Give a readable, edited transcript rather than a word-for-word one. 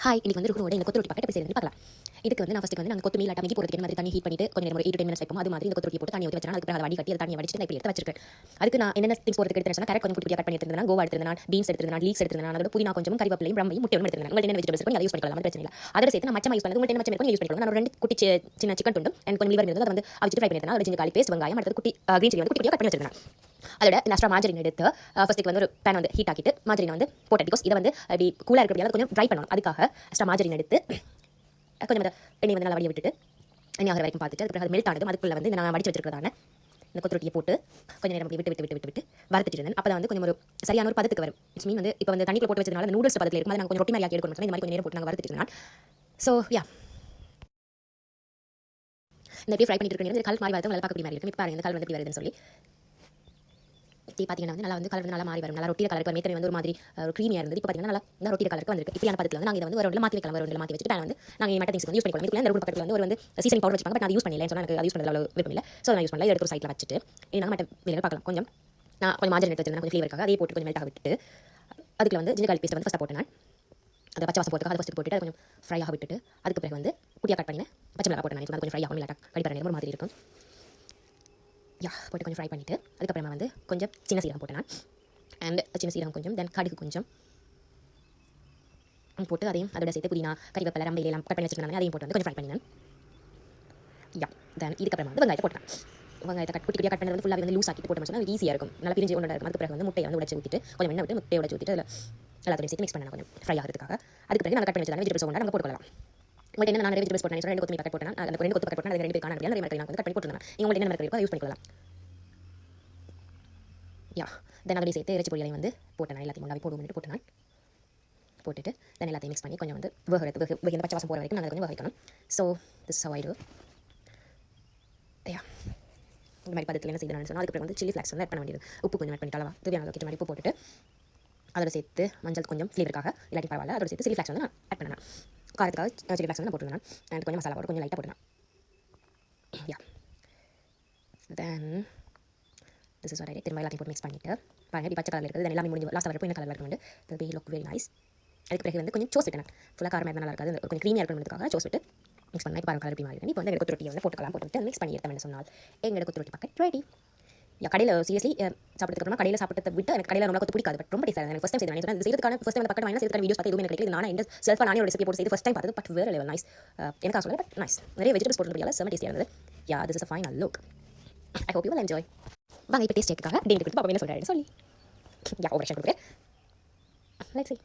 Hi இன்னைக்கு வந்து ருக்குனோட இந்த கொத்துரொட்டி பாக்கெட் எப்படி செய்யறது பார்க்கலாம். இதுக்கு வந்து நான் ஃபர்ஸ்ட் வந்து நாங்கள் கொத்துமல்லி டமிக்கி போடுறதுக்கு மாதிரி தண்ணி ஹீட் பண்ணிட்டு கொஞ்சம் நேரம் 8 to 10 minutes வைப்போம். அது மாதிரி இந்த கொத்துரொட்டி போட்டு தண்ணி ஊற்றி வச்சா அதுக்கு அதை வடி கட்டி தண்ணி வடிச்சிட்டு நான் இப்படி எடுத்து வச்சிருக்கேன். அதுக்கு நான் என்னென்ன திங்ஸ் போடுறதுக்கு எடுத்து கேரட் கொஞ்சம் குட்டியாக கட் பண்ணி எடுத்துருந்தேன், கோவா எடுத்துருந்தேன், பீன்ஸ் எடுத்துருந்தேன், லீக்ஸ் எடுத்துருந்தேன், அதோட புதினா கொஞ்சம் கறிவேப்பிலையும் பிரம்மையும் முட்டையும் எடுத்துருந்தேன். உங்களுக்கு என்ன வெஜிடபிள்ஸ் இருக்கும் அதை யூஸ் பண்ணிக்கலாம், பிரச்சனை இல்லை. அதோட சேர்த்து நான் மச்சமா யூஸ் பண்ணது உங்களுக்கு என்ன மச்சம் இருக்கும் யூஸ் பண்ணிக்கலாம். நான் 2 குட்டி சின்ன சிக்கன் துண்டு அண்ட் கொஞ்சம் லிவர் இருந்தது அதை வந்து அவிச்சு ஃப்ரை பண்ணிட்டேன். ஒரு ஜிஞ்சர் பேஸ்ட் வெங்காயம் அடுத்து குட்டி கிரீன் சில்லி வந்து குட்டியாக கட் பண்ணி வச்சிருக்கேன். அதோட லாஸ்ட்டாக மாஜரின் எடுத்து ஃபர்ஸ்ட்டுக்கு வந்து ஒரு பேன் வந்து ஹீட் ஆக்கிட்டு மாஜரின் வந்து போட்டேன். பிகாஸ் இதை வந்து அப்படி கூலாக இருக்கிறதால கொஞ்சம் ட்ரை பண்ணணும். அதுக்காக லாஸ்ட்டாக மாஜரின் எடுத்து கொஞ்சம் எண்ணெய் வந்து நல்லா வடிய விட்டுட்டு எண்ணெய் ஆகிற வரைக்கும் பார்த்துட்டு அதுக்கு அது மெல்ட் ஆனது அதுக்குள்ளே வந்து நான் வடிச்சு வச்சிருக்கிறதான இந்த கொத்துரொட்டியை போட்டு கொஞ்சம் நேரம் விட்டு வறுத்துட்டு இருந்தேன். அப்போ வந்து கொஞ்சம் ஒரு சரியான ஒரு பதத்துக்கு வரும். இட்ஸ் மீன் வந்து இப்போ வந்து தண்ணிக்குள்ள போட்டு வச்சதுனால அந்த நூடுல்ஸ் பதத்தில் இருக்கும். நாங்கள் கொஞ்சம் ரொட்டி மாதிரி ஆக்கி எடுக்கணும். இந்த மாதிரி கொஞ்சம் நேரம் போட்டு நாங்கள் வறுத்துட்டு இருந்தேன். ஸோ இந்த ஃப்ரை பண்ணிட்டு இருக்கிறது கல் மாதிரி வரது நல்லா பார்க்கக்கூடிய மாதிரி இருக்கும். இப்போ பாருங்க இந்த கல் வந்து எப்படி வருதுன்னு சொல்லி பார்த்தீங்கன்னா வந்து நல்லா வந்து கலர் வந்து நல்லா மாறி வரும். நல்லா ரொட்டி கலருக்கு மேற்கனவே வந்து ஒரு மாதிரி ஒரு க்ரீமியாக இருந்தது. இப்போ பார்த்தீங்கன்னா நல்லா ரொட்டி கலருக்கு வந்திருக்கு. இப்படியான பதத்தில் வந்து நாங்கள் இதை வந்து ஒரு மாற்றி வைக்கலாம். ஒரு மாற்றி வச்சுட்டு வந்து நாங்கள் மற்ற திங்ஸ் வந்து யூஸ் பண்ணிக்கலாம். இதுக்குள்ள இந்த பக்கத்தில் வந்து ஒரு வந்து சீசனிங் பவுடர் வச்சுப்பாங்க. பட் நான் யூஸ் பண்ணல. சொன்னால் எனக்கு யூஸ் பண்ணுறது அவ்வளோ விருப்பம் இல்லை. ஸோ நான் யூஸ் பண்ணல. எடுத்து ஒரு சைடில் வச்சுட்டு நாங்கள் மற்ற வேலைகள் பார்க்கலாம். கொஞ்சம் நான் கொஞ்சம் மாஜர் எடுத்து வச்சிருந்தேன். கொஞ்சம் ஃப்ளேவருக்காக அதை போட்டு கொஞ்சம் மெல்ட்டாக விட்டுட்டு அதுக்கு வந்து ஜிஞ்சர் பேஸ்ட் வந்து ஃபஸ்ட்டாக போட்டு நான் அதை பச்சை வாசம் போட்டு அதை ஃபஸ்ட்டு போட்டுட்டு கொஞ்சம் ஃப்ரை ஆக விட்டுட்டு அதுக்கு பிறகு வந்து குட்டியாக கட் பண்ணி பச்சை மிளகா போட்டு நான் கொஞ்சம் ஃப்ரை ஆகும். இல்லாட்டா கடிப்பற ஒரு மாதிரி இருக்கும். போட்டு கொஞ்சம் ஃப்ரை பண்ணிவிட்டு அதுக்கப்புறமா வந்து கொஞ்சம் சின்ன சீரகம் போட்டு நான் அண்ட் சின்ன சீரகம் கொஞ்சம் தென் கடுகு கொஞ்சம் போட்டு அதையும் அதோட சேர்த்து புதினா கறிவேப்பிலை ரம்பை எல்லாம் கட் பண்ணி வச்சுருந்தாங்க. அதையும் போட்டு வந்து கொஞ்சம் ஃப்ரை பண்ணினேன். தென் இதுக்கப்புறமா வந்து வெங்காயத்தை போட்டேன். வெங்காயத்தை குட்டி குட்டியாக கட் பண்ணி வந்து ஃபுல்லாக வந்து லூஸ் ஆக்கிட்டு போட்டு சொன்னால் ஈஸியாக இருக்கும். நல்லா பிரிஞ்சு ஒன்றா இருக்கும். அதுக்கு பிறகு வந்து முட்டையை வந்து உடச்சு ஊற்றிட்டு கொஞ்சம் எண்ணெய் விட்டு முட்டையை உடச்சு ஊற்றிட்டு அதில் எல்லாத்தையும் சேர்த்து மிக்ஸ் பண்ண கொஞ்சம் ஃப்ரை ஆகிறதுக்காக. அதுக்கு பிறகு நான் கட் பண்ணி வச்சிருந்தேன் வெஜிடபிள்ஸ் ஒன்றா நம்ம போட்டுக்கலாம். உங்கள்கிட்ட என்ன நான் வெஜிடபிள்ஸ் போட்டேன் 2 கொத்தமல்லி பேக்கெட் போட்டேன். அந்த 2 கொத்து பேக்கெட் போட்டேன். அது 2 பேர் காண நிறைய மாதிரி நான் வந்து கட் பண்ணி போட்டுருந்தேன். உங்களுக்கு என்ன மாதிரி இருக்கோ யூஸ் பண்ணிக்கலாம். தென் அதோடய சேர்த்து இறைச்சி பொடியலையும் வந்து போட்டேன். எல்லாத்தையும் ஒன்றாவே போட்டு போட்டு நான் போட்டுட்டு தென் எல்லாத்தையும் மிக்ஸ் பண்ணி கொஞ்சம் வந்து வெகு பச்சை வாசம் போகிற வரைக்கும் நாங்கள் கொஞ்சம் வைக்கணும். So this how I do இந்த மாதிரி பதத்தில் என்ன செய்யணும்னு சொன்னால் அதுக்கப்புறம் வந்து சில்லி ஃப்ளாக்ஸ் வந்து ஆட் பண்ண வேண்டியது. உப்பு கொஞ்சம் ஆட் பண்ணிட்டு அளவா தேவையான கிட்ட மாதிரி உப்பு போட்டுட்டு அதோட சேர்த்து மஞ்சள் கொஞ்சம் ஃப்ளேவருக்காக இல்லாட்டி பரவாயில்ல. அதோட சேர்த்து சில்லி ஃப்ளாக்ஸ் வந்து நான் ஆட் பண்ணேன். காரத்துக்காக சில்லி ஃப்ளாக்ஸ் வந்து நான் போட்டுருந்தேன். அண்ட் கொஞ்சம் மசாலா போட்டு கொஞ்சம் லைட்டாக போட்டுருந்தேன். தென் this is what I did. திரும்ப எல்லாத்தையும் போட்டு மிக்ஸ் பண்ணிவிட்டு பாருங்கள் இப்படி பச்சை கலர் இருக்குது. எல்லாமே முடிஞ்சு லாஸ்ட் வரப்போ என்ன கலர் இருக்கும் வில் லுக் வெரி நைஸ். அதுக்கு பிறகு வந்து கொஞ்சம் சோஸ் விட்டேன். ஃபுல்லாக காரமாக நல்லா இருக்காது. கொஞ்சம் க்ரீமியாக இருக்கணுன்றதுக்காக சோஸ் விட்டு மிக்ஸ் பண்ணி பாருங்கள் கலர் எப்படி மாதிரி. இப்போ வந்து எனக்கு கொத்துரொட்டியை வந்து போட்டுக்கலாம். போட்டு மிக்ஸ் பண்ணி எடுத்தேன் சொன்னால் எங்களுக்கு கொத்துரொட்டி பாக்கெட் ரெடி. கடையில் சீரியஸ்லி சாப்பிட்டதுக்கு கடையில் சாப்பிட்டதை விட்டு எனக்கு கடையில் ரொம்ப கொத்து பிடிக்காது. பட் ரொம்ப டேஸ்ட் எனக்கு ஃபஸ்ட் டைம் செய்து நான் செய்யறதுக்கான ஃபஸ்ட் டைம் பக்கெட் வாங்கி செய்யறதுக்கான வீடியோஸ் பார்த்து எதுவும் எனக்கு கிடைக்கல. நான் இந்த செல்ஃபாக நானே ஒரு ரெசிபி போட்டு செய்து ஃபஸ்ட் டைம் பார்த்தது. பட் வேறு லெவல் நைஸ். எனக்கு சொல்ல பட் நைஸ் நிறைய வெஜிடபிள்ஸ் போட்டு செம்ம டேஸ்டியாக இருந்தது. This is a final look. I hope you will enjoy. வாங்க இப்போ டேஸ்ட் கேட்காக டேட் கொடுத்து பாப்பா என்ன சொல்கிறாரு சொல்லி ஓவரேஷன் கொடுக்குறேன். Let's see.